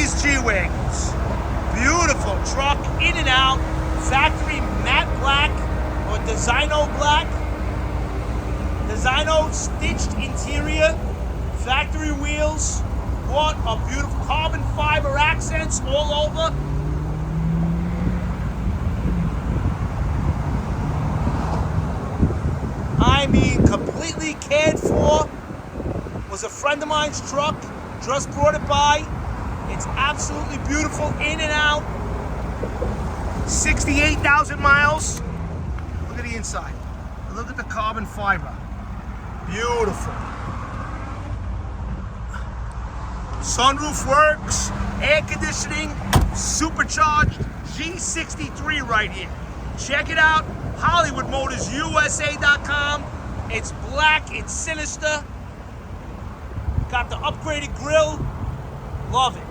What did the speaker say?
these G-Wings. Beautiful truck, in and out. Factory matte black or Designo black. Designo stitched interior. Factory wheels. What a beautiful carbon fiber accents all over. I mean, completely cared for. Was a friend of mine's truck. Just brought it by. It's absolutely beautiful, in and out. 68,000 miles. Look at the inside. Look at the carbon fiber. Beautiful. Sunroof works, air conditioning, supercharged G63 right here. Check it out, HollywoodMotorsUSA.com. It's black, it's sinister. Got the upgraded grille. Love it.